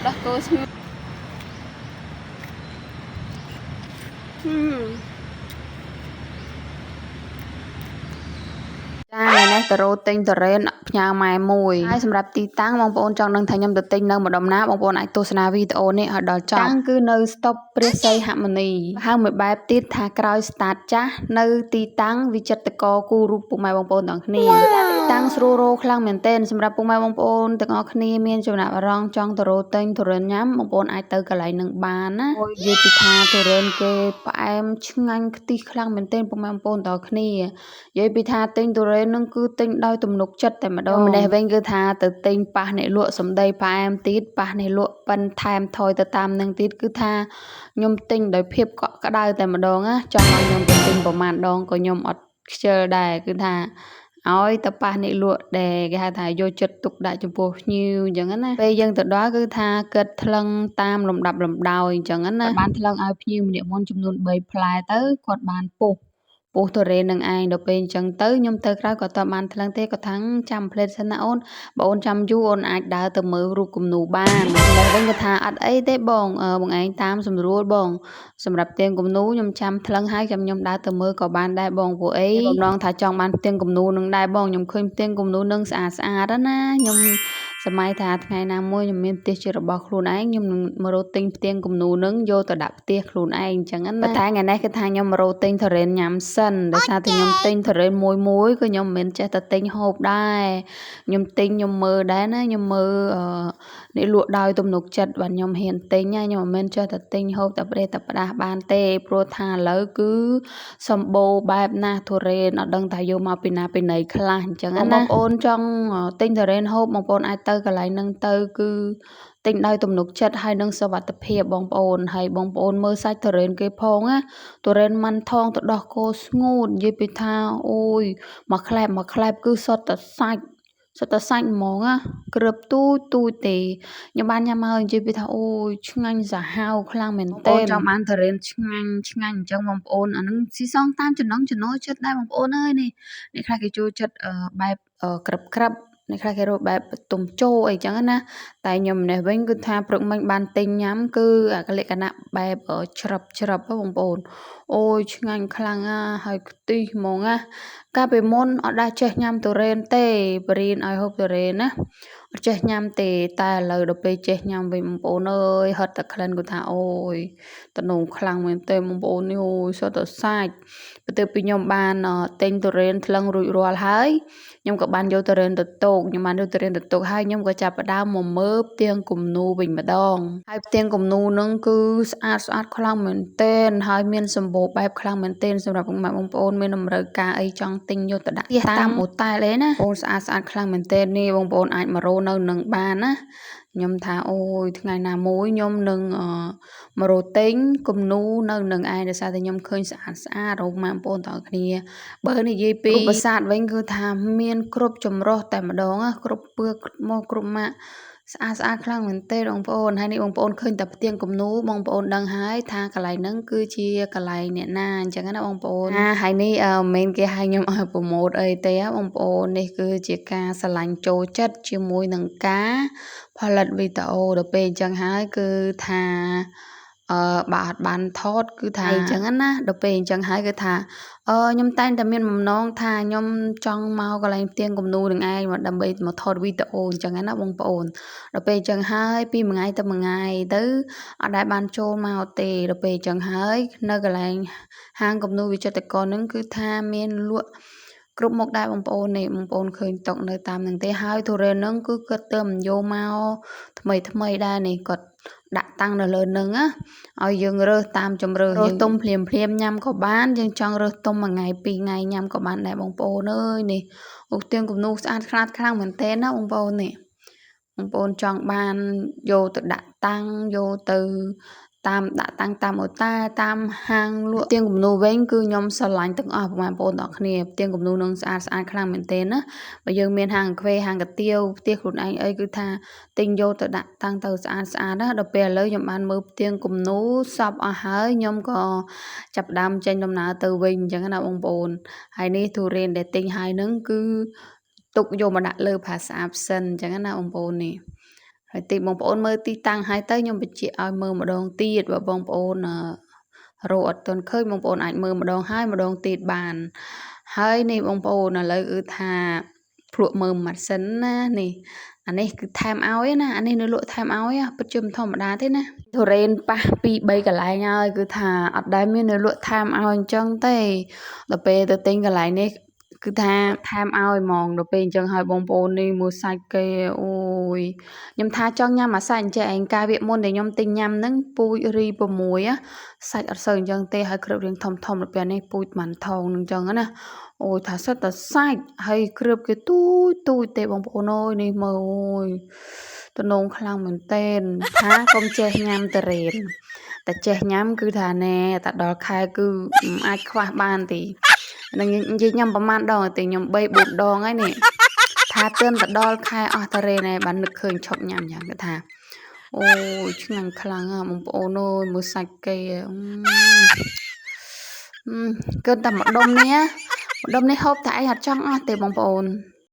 ដោះគោស្ងួតចាថ្ងៃនេះទៅរត់ទិញតរ៉េនផ្ញើម៉ែមួយហើយសម្រាប់ទីតាំងបងប្អូនចង់ដឹងថាខ្ញុំទៅទិញនៅម្ដុំណាបងប្អូនអាចទស្សនាវីដេអូនេះឲ្យដល់ចប់តាំងគឺនៅស្តុបព្រះសីហមុនីហើយមួយបែបទៀតថាក្រោយស្តាតចាស់នៅទីតាំងវិចិត្រកគូរូបពុកម៉ែបងប្អូនទាំងគ្នាទីតាំងស្រួលរោខ្លាំងមែនទែនសម្រាប់ពុកម៉ែបងប្អូនទាំងអស់គ្នាមានចំណាប់អារម្មណ៍ចង់ទៅរត់ទិញតរ៉េនញ៉ាំបងប្អូនអាចទៅកន្លែងនឹងបានណានិយាយពីថាតរ៉េនគេផ្អែមឆ្ងាញ់ខ្ទិះខ្លាំងមែនទែនពុកម៉ែបងប្អូនទាំងអស់គ្នានិយាយពីថាទិញតរ៉េននឹងគឺទិញដោយទំនុកចិត្តតែម្ដងម្នេះវិញគឺថាទៅទិញប៉ះអ្នកលក់សម្ដីផ្អែមទៀតប៉ះអ្នកលក់ប៉ិនថែមថយទៅតាមនឹងទៀតគឺថាខ្ញុំទិញដោយភាពកក់ក្ដៅតែម្ដងណាចង់ឲ្យខ្ញុំទៅទិញប្រមាណដងក៏ខ្ញុំអត់ខ្ជិលដែរគឺថាឲ្យទៅប៉ះអ្នកលក់ដែលគេហៅថាយកចិត្តទុកដាក់ចំពោះភ្ញៀវអញ្ចឹងណាពេលយើងទៅដល់គឺថាគិតថ្លឹងតាមលំដាប់លំដោយអញ្ចឹងណាបានថ្លឹងឲ្យភ្ញៀវម្នាក់មុនចំនួន3ផ្លែទៅគាត់បានពុះតរ៉េននឹងឯងដល់ពេលអញ្ចឹងទៅខ្ញុំទៅក្រៅក៏តបានថ្លឹងទេក៏ថាំងចាំផ្លេតសិនណាអូនបើអូនចាំយូរអូនអាចដើរទៅមើលរូបគំនូរបានតែវិញក៏ថាអត់អីទេបងបងឯងតាមស្រួលបងសម្រាប់ផ្ទាំងគំនូរខ្ញុំចាំថ្លឹងហើយខ្ញុំដើរទៅមើលក៏បានដែរបងពួកអីបំណងថាចង់បានផ្ទាំងគំនូរនឹងដែរបងខ្ញុំឃើញផ្ទាំងគំនូរនឹងស្អាតណាខ្ញុំសម័យថាថ្ងៃណាមួយខ្ញុំមានផ្ទះជារបស់ខ្លួនឯងខ្ញុំនឹងមករកទិញផ្ទាំងគំនូរនឹងយកទៅដាក់ផ្ទះខ្លួនឯងអញ្ចឹងណាតែថ្ងៃនេះគឺថាខ្ញុំមករកទិញតរ៉េនញ៉ាំសិនដោយសារតែខ្ញុំទិញតរ៉េនមួយក៏ខ្ញុំមិនមែនចេះតែទិញហូបដែរខ្ញុំទិញខ្ញុំមើលដែរណាខ្ញុំមើលអ្នកលក់ដោយទំនុកចិត្តបាទខ្ញុំហ៊ានទិញណាខ្ញុំមិនមែនចេះតែទិញហូបតែប្រេះតែផ្ដាស់បានទេព្រោះថាឥឡូវគឺសម្បូរបែបណាស់តរ៉េនអត់ដឹងថាយកមកពីណាពីណីខ្លះអញ្ចឹងណាបងប្អូនចង់ទិញតរ៉េនហូបបងប្អូនអាចទៅកន្លែងហ្នឹងទៅគឺទិញដោយទំនុកចិត្តហើយនឹងសុវត្ថិភាពបងប្អូនហើយបងប្អូនមើលសាច់តរ៉េនគេផងណាតរ៉េនម៉ាន់ថងទៅដោះគោស្ងួតនិយាយពីថាអូយមួយក្លែបគឺសុទ្ធតែសាច់ហ្មងណាគ្រើបទូចទេខ្ញុំបានញ៉ាំហើយនិយាយពីថាអូយឆ្ងាញ់សាហាវខ្លាំងមែនទែនចង់បានតរ៉េនឆ្ងាញ់អញ្ចឹងបងប្អូនអានឹងស៊ីសងតាមចំណង់ចំណូលចិត្តដែរបងប្អូនអើយនេះអ្នកខ្លះគេចូលចិត្តបែបក្របអ្នកខ្លះគេរកបែបទុំជោអីចឹងណាតែខ្ញុំនេះវិញគឺថាព្រឹកមិញបានទិញញ៉ាំគឺអាលក្ខណៈបែបច្រឹបបងប្អូនអូយឆ្ងាញ់ខ្លាំងណាហើយខ្ទិះហ្មងណាកាលពីមុនអត់ដែរចេះញ៉ាំទុរេនទេបរៀនឲ្យហូបទុរេនណាអត់ចេះញ៉ាំទេតែឥឡូវដល់ពេលចេះញ៉ាំវិញបងប្អូនអើយហត់តែក្លិនគាត់ថាអូយតំណងខ្លាំងមែនទេបងប្អូននេះអូយសុទ្ធតែសាច់បន្ទាប់ពីខ្ញុំបានទិញទុរេនថ្លឹងរួចរាល់ហើយខ្ញុំក៏បានយកទុរេនទៅទុកហើយខ្ញុំក៏ចាប់ផ្ដើមមកមើលផ្ទាំងគំនូរវិញម្ដងហើយផ្ទាំងគំនូរហ្នឹងគឺស្អាតខ្លាំងមែនទែនហើយមានសម្បូរបែបខ្លាំងមែនទែនសម្រាប់បងប្អូនមានតម្រូវការអីចង់ទិញយកទៅដាក់តាមអូតែលឯណាបងស្អាតខ្លាំងមែនទែននេះបងប្អូនអាចមករកនៅនឹងបានណាខ្ញុំថាអូយថ្ងៃណាមួយខ្ញុំនឹងមករកទិញគំនូរនៅនឹងឯងដោយសារតែខ្ញុំឃើញស្អាតបងប្អូនទាំងគ្នាបើនិយាយពីប្រាសាទវិញគឺថាមានគ្រប់ចម្រោះតែម្ដងគ្រប់ពើមកគ្រប់ម៉ាក់ស្អាតខ្លាំងមែនទេបងប្អូនហើយនេះបងប្អូនឃើញតែផ្ទាំងគំនូរបងប្អូនដឹងហើយថាកន្លែងហ្នឹងគឺជាកន្លែងអ្នកណាអញ្ចឹងណាបងប្អូនហើយនេះមិនមែនគេឲ្យខ្ញុំឲ្យប្រម៉ូទអីទេបងប្អូននេះគឺជាការស្រឡាញ់ចូលចិត្តជាមួយនឹងការផលិតវីដេអូដល់ពេលអញ្ចឹងហើយគឺថាបើអត់បានថតគឺថាអញ្ចឹងណាដល់ពេលអញ្ចឹងហើយគឺថាខ្ញុំតែងតែមានបំណងថាខ្ញុំចង់មកកន្លែងផ្ទាំងគំនូរនឹងឯងមកដើម្បីមកថតវីដេអូអញ្ចឹងណាបងប្អូនដល់ពេលអញ្ចឹងហើយពីមួយថ្ងៃទៅមួយថ្ងៃទៅអត់ដែលបានចូលមកទេដល់ពេលអញ្ចឹងហើយនៅកន្លែងហាងគំនូរវិចិត្រករនឹងគឺថាមានលក់គ្រប់មុខដែរបងប្អូននេះបងប្អូនឃើញតុកនៅតាមនឹងទេហើយទុរេននឹងគឺគាត់ទៅយកមកថ្មីដែរនេះគាត់ដាក់តាំងនៅលើនឹងណាឲ្យយើងរើសតាមជំរឿយើងទុំភ្លាមញ៉ាំក៏បានយើងចង់រើសទុំមួយថ្ងៃពីរថ្ងៃញ៉ាំក៏បានដែរបងប្អូនអើយនេះអូផ្ទាំងគំនូរស្អាតខ្លាំងមែនទែនណាបងប្អូននេះបងប្អូនចង់បានយកទៅដាក់តាំងយកទៅដាក់តាំងតាមអូតាតាមហាងលក់ផ្ទាំងគំនូរវិញគឺខ្ញុំស្រឡាញ់ទាំងអស់បងប្អូនទាំងគ្នាផ្ទាំងគំនូរនឹងស្អាតខ្លាំងមែនទែនណាបើយើងមានហាងកាហ្វេហាងកាទៀវផ្ទះខ្លួនឯងអីគឺថាទិញយកទៅដាក់តាំងទៅស្អាតណាដល់ពេលឥឡូវខ្ញុំបានមើលផ្ទាំងគំនូរសពអស់ហើយខ្ញុំក៏ចាប់ផ្ដើមចេញដំណើរទៅវិញអញ្ចឹងណាបងប្អូនហើយនេះទុរេនដែលទិញហើយនឹងគឺទុកយកមកដាក់លើផាសាបសិនអញ្ចឹងណាបងប្អូននេះ ហើយទីបងប្អូនមើលទីតាំងហើយទៅខ្ញុំបញ្ជាក់ឲ្យមើលម្ដងទៀតបើបងប្អូនរកអត់ទាន់ឃើញបងប្អូនអាចមើលម្ដងហើយម្ដងទៀតបានហើយនេះបងប្អូនឥឡូវគឺថាភ្លក់មើលមួយម៉ាត់សិនណានេះអានេះគឺថែមឲ្យណាអានេះនៅលក់ថែមឲ្យពិតជាមិនធម្មតាទេណាទុរេនប៉ះ2 3កន្លែងហើយគឺថាអត់ដែលមាននៅលក់ថែមឲ្យអញ្ចឹងទេដល់ពេលទៅទិញកន្លែងនេះគឺថាថែមឲ្យហ្មងដល់ពេលអញ្ចឹងហើយបងប្អូននេះមើលសាច់គេអូយខ្ញុំថាចង់ញ៉ាំអាសាច់អញ្ចឹងឯងកាលវាមុនដែលខ្ញុំទិញញ៉ាំហ្នឹងពូជរី6សាច់អត់សូវអញ្ចឹងទេហើយគ្របរៀងធំដល់ពេលនេះពូជមិនថងអញ្ចឹងណាអូយថាសិតតែសាច់ហើយគ្របគេទូចទេបងប្អូនអើយនេះមើលអូយតំណងខ្លាំងមែនតើថាកុំចេះញ៉ាំតរ៉េនតែចេះញ៉ាំគឺថាណែតែដល់ខែគឺអាចខ្វះបានទេនឹងនិយាយញ៉ាំប្រហែលដងទេខ្ញុំ3 4ដងហើយនេះថាទើបទៅដល់ខែអស់តរ៉េនឯងបាននឹកឃើញឈប់ញ៉ាំយ៉ាងគេថាអូយឆ្ងាញ់ខ្លាំងបងប្អូនអើយមើលសាច់គេគឺតែម្ដុំនេះហូបតែឯងអត់ចង់អស់ទេបងប្អូន